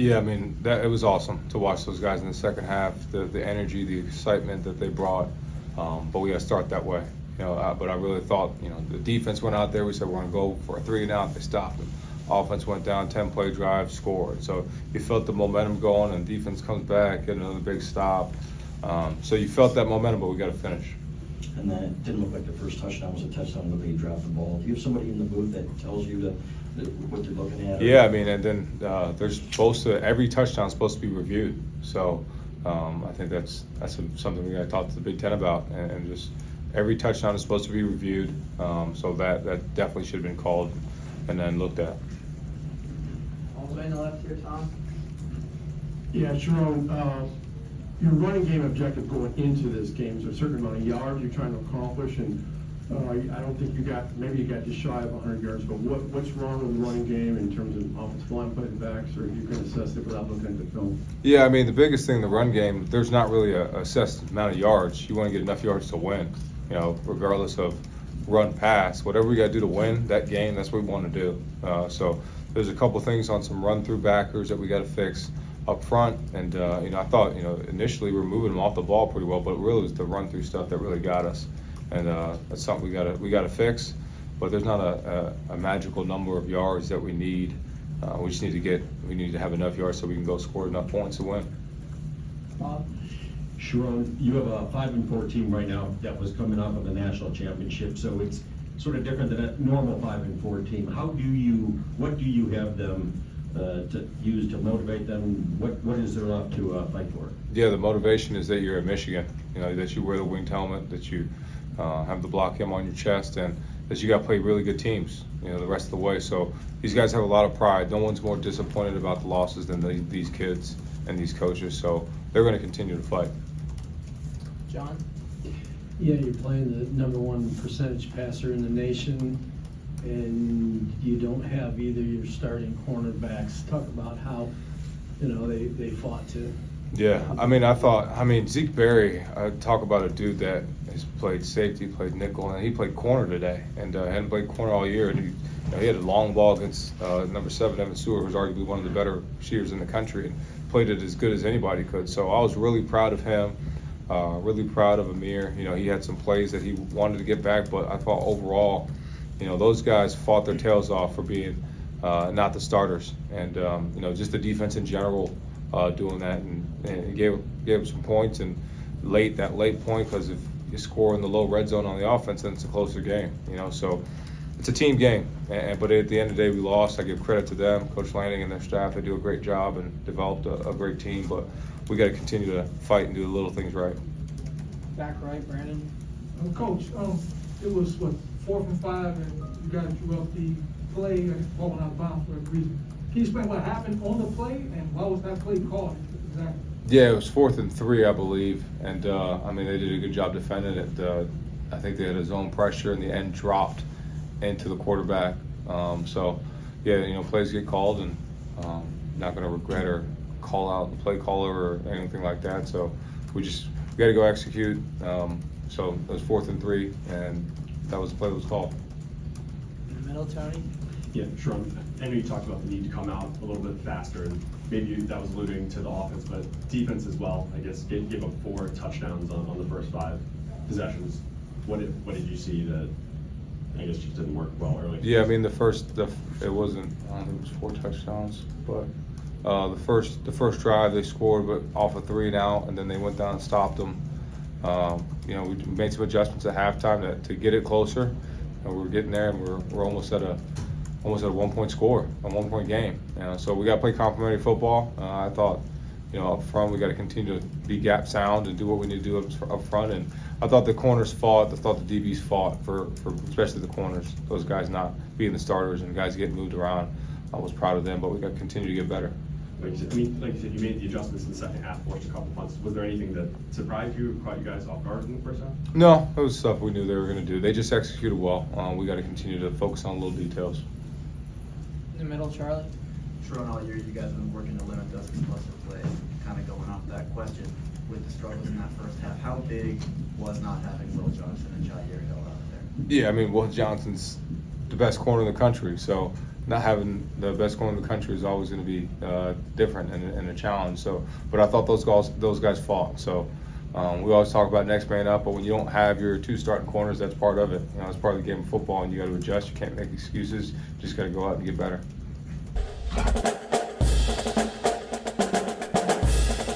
Yeah, I mean, it was awesome to watch those guys in the second half, the energy, the excitement that they brought. But we got to start that way. But I really thought, the defense went out there. We said we're going to go for a 3-and-out. They stopped them. Offense went down, 10-play drive, scored. So you felt the momentum going, and defense comes back, get another big stop. So you felt that momentum, but we got to finish. And then it didn't look like the first touchdown was a touchdown the way you dropped the ball. Do you have somebody in the booth that tells you what you're looking at? Yeah, I mean, and then every touchdown is supposed to be reviewed. So I think that's something we got to talk to the Big Ten about, and just every touchdown is supposed to be reviewed. So that definitely should have been called and then looked at. All the way on the left here, Tom. Yeah, Sherrone, your running game objective going into this game is a certain amount of yards you're trying to accomplish, and I don't think maybe you got just shy of 100 yards, but what's wrong with the running game in terms of offensive line putting backs, or you can assess it without looking at the film? Yeah, I mean, the biggest thing in the run game, there's not really a assessed amount of yards. You want to get enough yards to win, regardless of run pass. Whatever we got to do to win that game, that's what we want to do. So there's a couple things on some run-through backers that we got to fix up front, and I thought initially we were moving them off the ball pretty well, but it really was the run-through stuff that really got us, and that's something we got to fix. But there's not a magical number of yards that we need. We just need to have enough yards so we can go score enough points to win. Bob. Sherrone, you have a 5-4 team right now that was coming off of a national championship, so it's sort of different than a normal 5-4 team. What do you have them to use to motivate them? What is there left to fight for? Yeah, the motivation is that you're at Michigan. That you wear the winged helmet, that you have the block M on your chest, and that you got to play really good teams. The rest of the way. So these guys have a lot of pride. No one's more disappointed about the losses than these kids and these coaches. So they're going to continue to fight. John. Yeah, you're playing the number 1 percentage passer in the nation, and you don't have either your starting cornerbacks. Talk about how, they fought to. Yeah, I mean, Zeke Berry, talk about a dude that has played safety, played nickel, and he played corner today, and hadn't played corner all year. And he had a long ball against number 7, Evan Stewart, who's arguably one of the better receivers in the country, and played it as good as anybody could. So I was really proud of him. Really proud of Amir. He had some plays that he wanted to get back, but I thought overall, those guys fought their tails off for being not the starters, and just the defense in general doing that, and gave them some points, and that late point, because if you score in the low red zone on the offense, then it's a closer game. So it's a team game, but at the end of the day, we lost. I give credit to them, Coach Lanning and their staff. They do a great job and developed a great team, but we got to continue to fight and do the little things right. Back right, Brandon. Coach, it was 4th and 5, and you guys drew up the play and ball went out of bounds for a reason. Can you explain what happened on the play and why was that play called exactly? Yeah, it was 4th and 3, I believe, and they did a good job defending it. I think they had a zone pressure, and the end dropped into the quarterback. Plays get called, and not going to regret or call out the play caller or anything like that. So we got to go execute. So it was 4th and 3, and that was the play that was called. In the middle, Tony. Yeah, Sherrone, I know you talked about the need to come out a little bit faster, and maybe that was alluding to the offense, but defense as well. I guess give up 4 touchdowns on the first 5 possessions. What did you see that I guess just didn't work well early? Yeah, I mean it wasn't. I don't think it was 4 touchdowns, but the first drive they scored, but off of 3 now, and then they went down and stopped them. We made some adjustments at halftime to get it closer, and we're getting there, and we're almost at a 1-point score, a 1-point game. So we got to play complementary football. I thought, up front we got to continue to be gap sound and do what we need to do up front. And I thought the corners fought. I thought the DBs fought for especially the corners. Those guys not being the starters and guys getting moved around. I was proud of them, but we got to continue to get better. Like you said, you made the adjustments in the second half, forced a couple punts. Was there anything that surprised you, caught you guys off guard in the first half? No, it was stuff we knew they were going to do. They just executed well. We got to continue to focus on little details. In the middle, Charlie. Sherrone, all year you guys have been working to limit those explosive plays. Kind of going off that question, with the struggles in that first half, how big was not having Will Johnson and Jair Hill out there? Yeah, I mean, Will Johnson's the best corner in the country, so not having the best corner in the country is always going to be different and a challenge. So, but I thought those guys fought. So we always talk about next man up, but when you don't have your 2 starting corners, that's part of it. You know, it's part of the game of football, and you got to adjust. You can't make excuses. Just got to go out and get better.